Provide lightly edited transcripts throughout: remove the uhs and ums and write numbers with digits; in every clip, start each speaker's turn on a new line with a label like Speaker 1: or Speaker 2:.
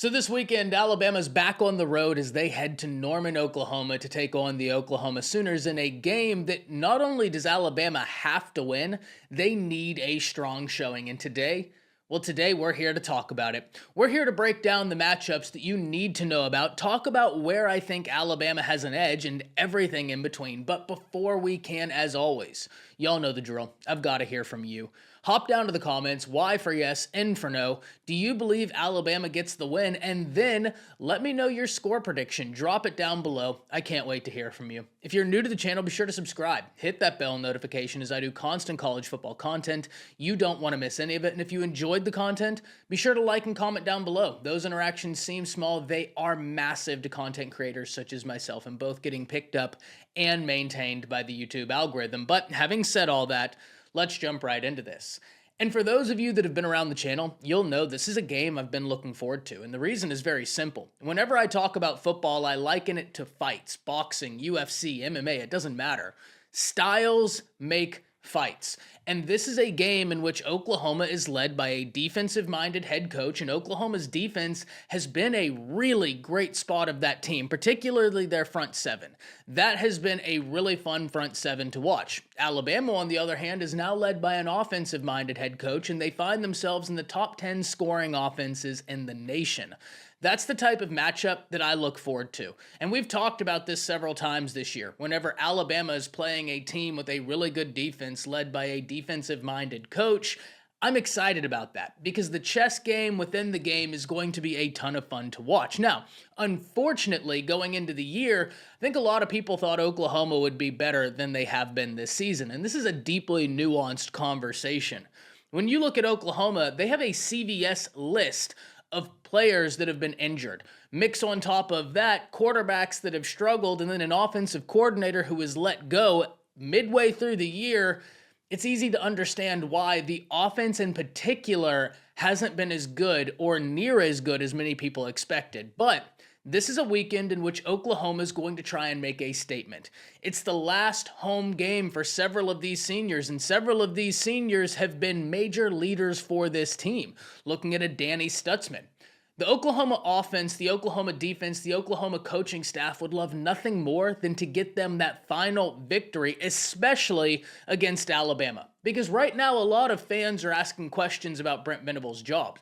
Speaker 1: So this weekend, Alabama's back on the road as they head to Norman, Oklahoma to take on the Oklahoma Sooners in a game that not only does Alabama have to win, they need a strong showing. And today we're here to talk about it. We're here to break down the matchups that you need to know about, talk about where I think Alabama has an edge and everything in between. But before we can, as always, y'all know the drill. I've got to hear from you. Hop down to the comments, Y for yes, N for no. Do you believe Alabama gets the win? And then let me know your score prediction. Drop it down below. I can't wait to hear from you. If you're new to the channel, be sure to subscribe. Hit that bell notification as I do constant college football content. You don't want to miss any of it. And if you enjoyed the content, be sure to like and comment down below. Those interactions seem small. They are massive to content creators such as myself, and both getting picked up and maintained by the YouTube algorithm. But having said all that, let's jump right into this. And for those of you that have been around the channel, you'll know this is a game I've been looking forward to. And the reason is very simple. Whenever I talk about football, I liken it to fights, boxing, UFC, MMA, it doesn't matter. Styles make fights. And this is a game in which Oklahoma is led by a defensive-minded head coach, and Oklahoma's defense has been a really great spot of that team, particularly their front seven. That has been a really fun front seven to watch. Alabama, on the other hand, is now led by an offensive-minded head coach, and they find themselves in the top 10 scoring offenses in the nation. That's the type of matchup that I look forward to. And we've talked about this several times this year. Whenever Alabama is playing a team with a really good defense led by a defensive-minded coach, I'm excited about that because the chess game within the game is going to be a ton of fun to watch. Now, unfortunately, going into the year, I think a lot of people thought Oklahoma would be better than they have been this season. And this is a deeply nuanced conversation. When you look at Oklahoma, they have a CVS list of players that have been injured. Mix on top of that, quarterbacks that have struggled, and then an offensive coordinator who was let go midway through the year. It's easy to understand why the offense in particular hasn't been as good or near as good as many people expected. But this is a weekend in which Oklahoma is going to try and make a statement. It's the last home game for several of these seniors, and several of these seniors have been major leaders for this team. Looking at a Danny Stutzman. The Oklahoma offense, the Oklahoma defense, the Oklahoma coaching staff would love nothing more than to get them that final victory, especially against Alabama. Because right now, a lot of fans are asking questions about Brent Venables' job.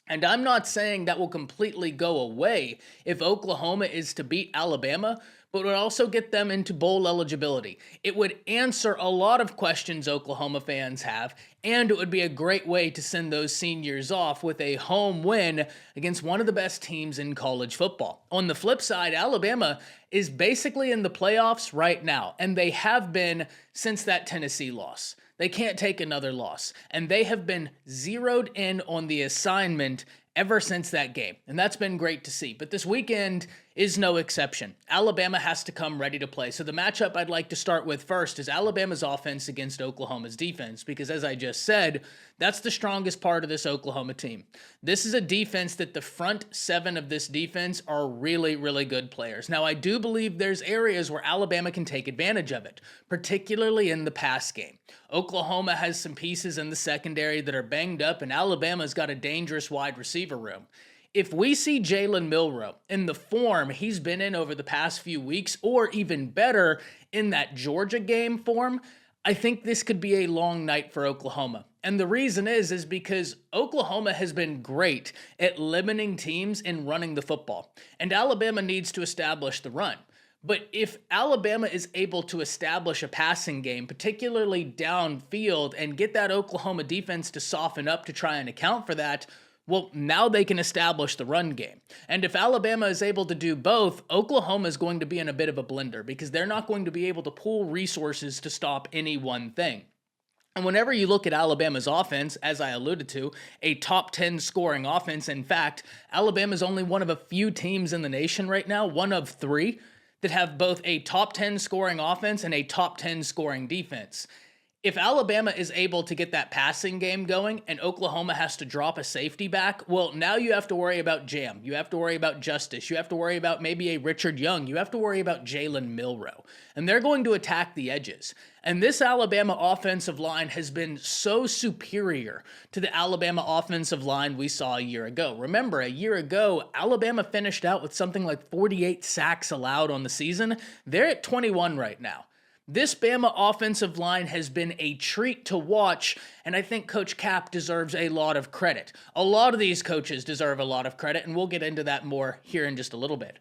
Speaker 1: And I'm not saying that will completely go away if Oklahoma is to beat Alabama, but it would also get them into bowl eligibility. It would answer a lot of questions Oklahoma fans have, and it would be a great way to send those seniors off with a home win against one of the best teams in college football. On the flip side, Alabama is basically in the playoffs right now, and they have been since that Tennessee loss. They can't take another loss, and they have been zeroed in on the assignment ever since that game, and that's been great to see. But this weekend is no exception. Alabama has to come ready to play. So the matchup I'd like to start with first is Alabama's offense against Oklahoma's defense, because as I just said, that's the strongest part of this Oklahoma team. This is a defense that the front seven of this defense are really, really good players. Now, I do believe there's areas where Alabama can take advantage of it, particularly in the pass game. Oklahoma has some pieces in the secondary that are banged up, and Alabama's got a dangerous wide receiver room. If we see Jalen Milroe in the form he's been in over the past few weeks, or even better, in that Georgia game form, I think this could be a long night for Oklahoma. And the reason is because Oklahoma has been great at limiting teams and running the football. And Alabama needs to establish the run. But if Alabama is able to establish a passing game, particularly downfield, and get that Oklahoma defense to soften up to try and account for that, well, now they can establish the run game. And if Alabama is able to do both, Oklahoma is going to be in a bit of a blender because they're not going to be able to pool resources to stop any one thing. And whenever you look at Alabama's offense, as I alluded to, a top 10 scoring offense, in fact, Alabama is only one of a few teams in the nation right now, one of three, that have both a top 10 scoring offense and a top 10 scoring defense. If Alabama is able to get that passing game going and Oklahoma has to drop a safety back, well, now you have to worry about Jam. You have to worry about Justice. You have to worry about maybe a Richard Young. You have to worry about Jalen Milroe. And they're going to attack the edges. And this Alabama offensive line has been so superior to the Alabama offensive line we saw a year ago. Remember, a year ago, Alabama finished out with something like 48 sacks allowed on the season. They're at 21 right now. This Bama offensive line has been a treat to watch, and I think Coach Cap deserves a lot of credit. A lot of these coaches deserve a lot of credit, and we'll get into that more here in just a little bit.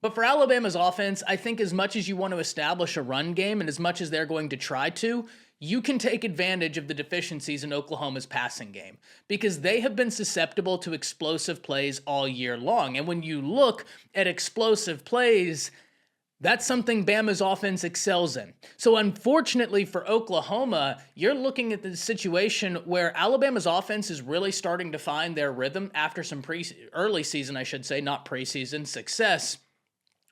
Speaker 1: But for Alabama's offense, I think as much as you want to establish a run game and as much as they're going to try to, you can take advantage of the deficiencies in Oklahoma's passing game because they have been susceptible to explosive plays all year long. And when you look at explosive plays, that's something Bama's offense excels in. So unfortunately for Oklahoma, you're looking at the situation where Alabama's offense is really starting to find their rhythm after some early season, I should say, not preseason success.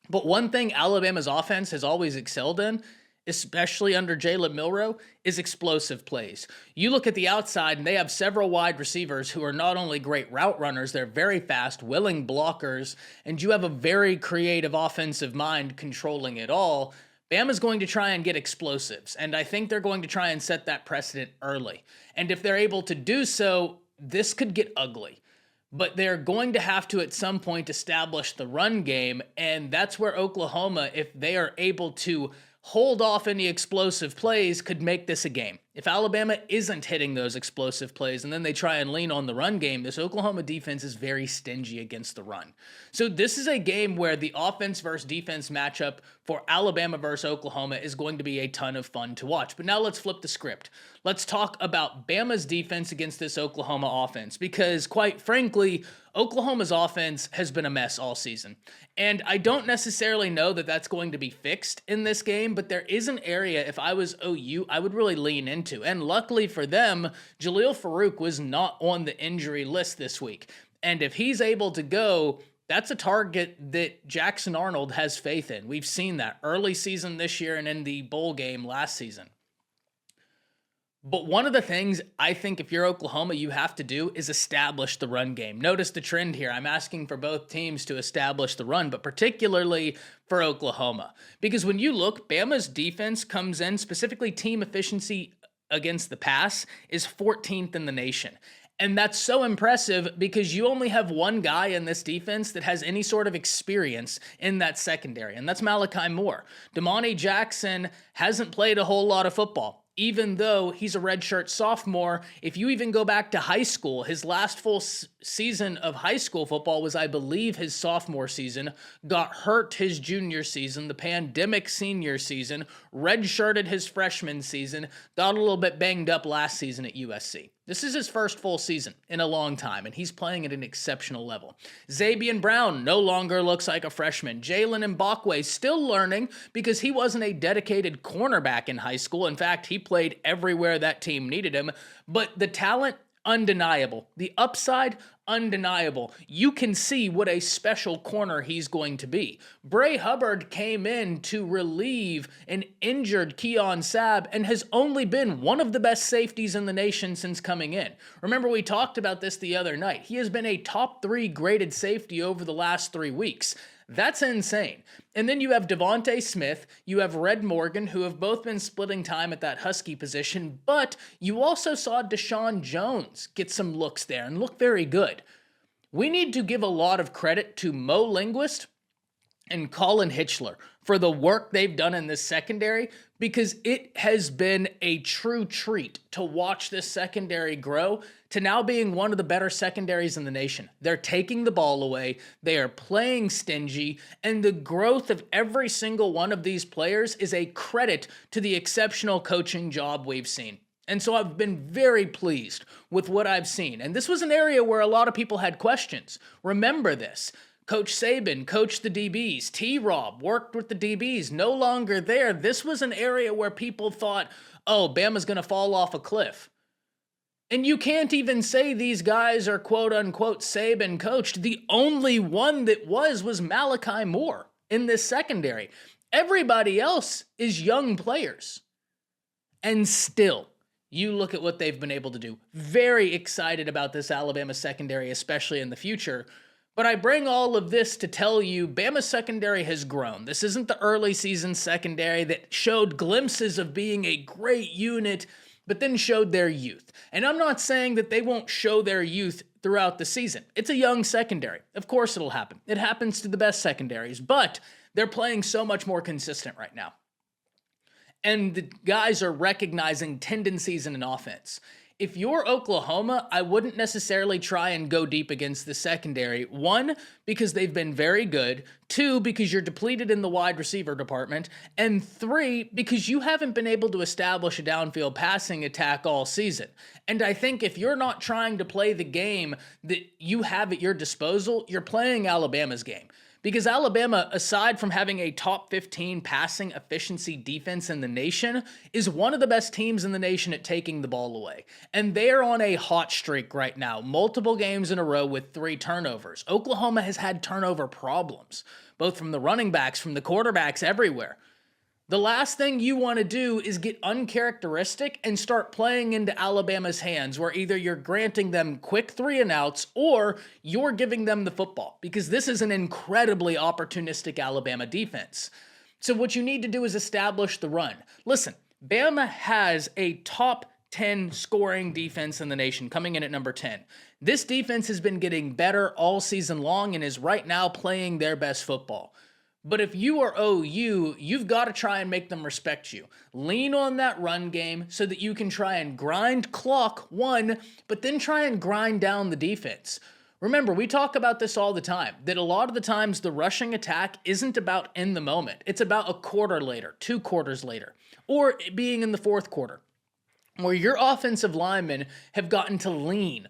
Speaker 1: But one thing Alabama's offense has always excelled in, especially under Jalen Milroe, is explosive plays. You look at the outside and they have several wide receivers who are not only great route runners, they're very fast, willing blockers, and you have a very creative offensive mind controlling it all. Bama's going to try and get explosives, and I think they're going to try and set that precedent early. And if they're able to do so, this could get ugly. But they're going to have to at some point establish the run game, and that's where Oklahoma, if they are able to hold off any explosive plays, could make this a game. If Alabama isn't hitting those explosive plays and then they try and lean on the run game, this Oklahoma defense is very stingy against the run. So this is a game where the offense versus defense matchup for Alabama versus Oklahoma is going to be a ton of fun to watch. But now let's flip the script. Let's talk about Bama's defense against this Oklahoma offense because, quite frankly, Oklahoma's offense has been a mess all season. And I don't necessarily know that that's going to be fixed in this game, but there is an area, if I was OU, I would really lean into. And luckily for them, Jaleel Farouk was not on the injury list this week. And if he's able to go, that's a target that Jackson Arnold has faith in. We've seen that early season this year and in the bowl game last season. But one of the things I think if you're Oklahoma, you have to do is establish the run game. Notice the trend here. I'm asking for both teams to establish the run, but particularly for Oklahoma. Because when you look, Bama's defense comes in, specifically team efficiency against the pass, is 14th in the nation. And that's so impressive because you only have one guy in this defense that has any sort of experience in that secondary, and that's Malachi Moore. Damani Jackson hasn't played a whole lot of football. Even though he's a redshirt sophomore, if you even go back to high school, his last full season of high school football was, I believe, his sophomore season, got hurt his junior season, the pandemic senior season, redshirted his freshman season, got a little bit banged up last season at USC. This is his first full season in a long time, and he's playing at an exceptional level. Zabian Brown no longer looks like a freshman. Jalen Mbakwe still learning because he wasn't a dedicated cornerback in high school. In fact, he played everywhere that team needed him. But the talent, undeniable. The upside, undeniable. You can see what a special corner he's going to be. Bray Hubbard came in to relieve an injured Keon Sabb and has only been one of the best safeties in the nation since coming in. Remember, we talked about this the other night. He has been a top 3 graded safety over the last 3 weeks. That's insane. And then you have Devontae Smith, you have Red Morgan, who have both been splitting time at that Husky position, but you also saw Deshaun Jones get some looks there and look very good. We need to give a lot of credit to Mo Linguist and Colin Hitchler for the work they've done in this secondary because it has been a true treat to watch this secondary grow to now being one of the better secondaries in the nation. They're taking the ball away, they are playing stingy, and the growth of every single one of these players is a credit to the exceptional coaching job we've seen. And so I've been very pleased with what I've seen. And this was an area where a lot of people had questions. Remember this. Coach Saban coached the DBs. T-Rob worked with the DBs. No longer there. This was an area where people thought, oh, Bama's going to fall off a cliff. And you can't even say these guys are quote-unquote Saban coached. The only one that was Malachi Moore in this secondary. Everybody else is young players. And still, You look at what they've been able to do. Very excited about this Alabama secondary, especially in the future. But I bring all of this to tell you Bama's secondary has grown. This isn't the early season secondary that showed glimpses of being a great unit, but then showed their youth. And I'm not saying that they won't show their youth throughout the season. It's a young secondary. Of course it'll happen. It happens to the best secondaries, but they're playing so much more consistent right now. And the guys are recognizing tendencies in an offense. If you're Oklahoma, I wouldn't necessarily try and go deep against the secondary. One, because they've been very good. Two, because you're depleted in the wide receiver department. And three, because you haven't been able to establish a downfield passing attack all season. And I think if you're not trying to play the game that you have at your disposal, you're playing Alabama's game. Because Alabama, aside from having a top 15 passing efficiency defense in the nation, is one of the best teams in the nation at taking the ball away. And they're on a hot streak right now, multiple games in a row with 3 turnovers. Oklahoma has had turnover problems, both from the running backs, from the quarterbacks, everywhere. The last thing you want to do is get uncharacteristic and start playing into Alabama's hands, where either you're granting them quick 3-and-outs or you're giving them the football, because this is an incredibly opportunistic Alabama defense. So what you need to do is establish the run. Listen, Bama has a top 10 scoring defense in the nation, coming in at number 10. This defense has been getting better all season long and is right now playing their best football. But if you are OU, you've got to try and make them respect you. Lean on that run game so that you can try and grind clock, one, but then try and grind down the defense. Remember, we talk about this all the time, that a lot of the times the rushing attack isn't about in the moment. It's about a quarter later, 2 quarters later, or it being in the 4th quarter, where your offensive linemen have gotten to lean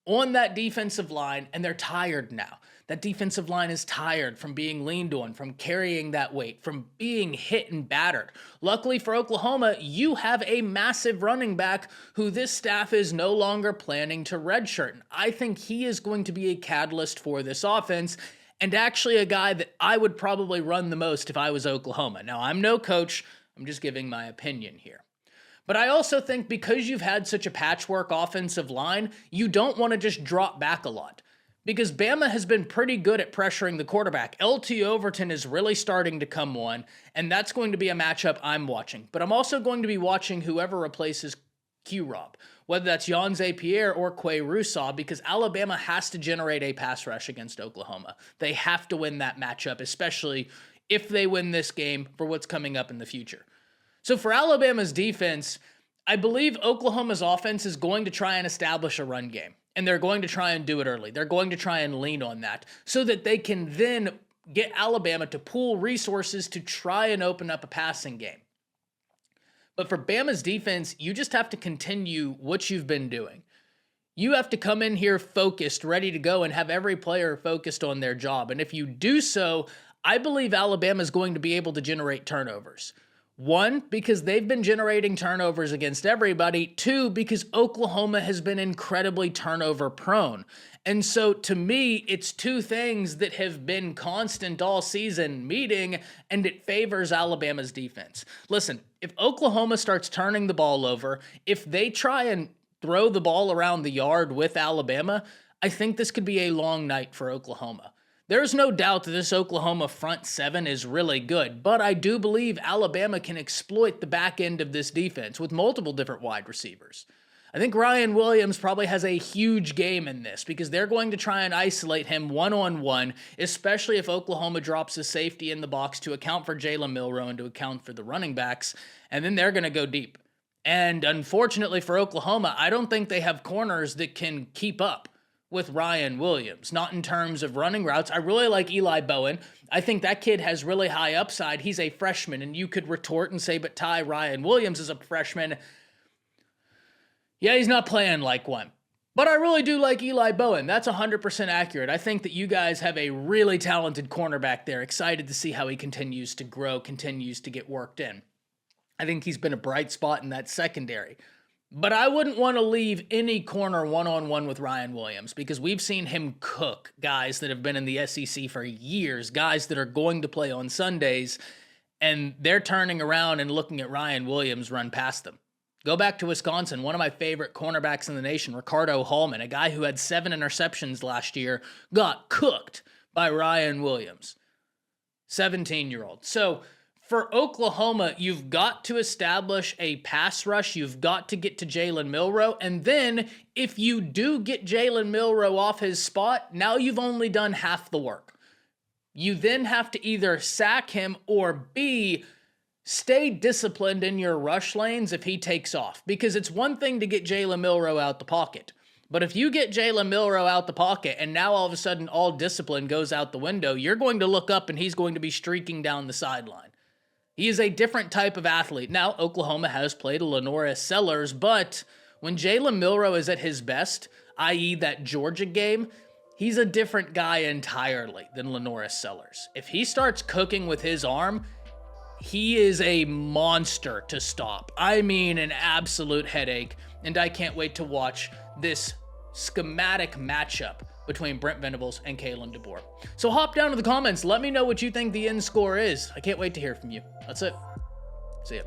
Speaker 1: on that defensive line and they're tired now. That defensive line is tired from being leaned on, from carrying that weight, from being hit and battered. Luckily for Oklahoma, you have a massive running back who this staff is no longer planning to redshirt. And I think he is going to be a catalyst for this offense, and actually a guy that I would probably run the most if I was Oklahoma. Now, I'm no coach. I'm just giving my opinion here. But I also think because you've had such a patchwork offensive line, you don't want to just drop back a lot. Because Bama has been pretty good at pressuring the quarterback. LT Overton is really starting to come on, and that's going to be a matchup I'm watching. But I'm also going to be watching whoever replaces Q-Rob, whether that's Yanze Pierre or Quay Russaw, because Alabama has to generate a pass rush against Oklahoma. They have to win that matchup, especially if they win this game for what's coming up in the future. So for Alabama's defense, I believe Oklahoma's offense is going to try and establish a run game. And they're going to try and do it early. They're going to try and lean on that so that they can then get Alabama to pool resources to try and open up a passing game. But for Bama's defense, you just have to continue what you've been doing. You have to come in here focused, ready to go, and have every player focused on their job. And if you do so, I believe Alabama is going to be able to generate turnovers. One, because they've been generating turnovers against everybody. Two, because Oklahoma has been incredibly turnover prone. And so to me, it's 2 things that have been constant all season meeting, and it favors Alabama's defense. Listen, if Oklahoma starts turning the ball over, if they try and throw the ball around the yard with Alabama, I think this could be a long night for Oklahoma. There's no doubt that this Oklahoma front 7 is really good, but I do believe Alabama can exploit the back end of this defense with multiple different wide receivers. I think Ryan Williams probably has a huge game in this because they're going to try and isolate him one-on-one, especially if Oklahoma drops a safety in the box to account for Jalen Milroe and to account for the running backs, and then they're going to go deep. And unfortunately for Oklahoma, I don't think they have corners that can keep up with Ryan Williams, not in terms of running routes. I really like Eli Bowen. I think that kid has really high upside. He's a freshman, and you could retort and say, but Ty, Ryan Williams is a freshman. Yeah, he's not playing like one. But I really do like Eli Bowen. That's 100% accurate. I think that you guys have a really talented cornerback there. Excited to see how he continues to grow, continues to get worked in. I think he's been a bright spot in that secondary. But I wouldn't want to leave any corner one-on-one with Ryan Williams because we've seen him cook guys that have been in the SEC for years, guys that are going to play on Sundays, and they're turning around and looking at Ryan Williams run past them. Go back to Wisconsin, one of my favorite cornerbacks in the nation, Ricardo Hallman, a guy who had 7 interceptions last year, got cooked by Ryan Williams, 17-year-old. So for Oklahoma, you've got to establish a pass rush. You've got to get to Jalen Milroe. And then if you do get Jalen Milroe off his spot, now you've only done half the work. You then have to either sack him or B, stay disciplined in your rush lanes if he takes off. Because it's one thing to get Jalen Milroe out the pocket. But if you get Jalen Milroe out the pocket and now all of a sudden all discipline goes out the window, you're going to look up and he's going to be streaking down the sideline. He is a different type of athlete. Now, Oklahoma has played a Lenora Sellers, but when Jalen Milroe is at his best, i.e. that Georgia game, he's a different guy entirely than Lenora Sellers. If he starts cooking with his arm, he is a monster to stop. I mean, an absolute headache, and I can't wait to watch this schematic matchup between Brent Venables and Kalen DeBoer. So hop down to the comments. Let me know what you think the end score is. I can't wait to hear from you. That's it. See ya.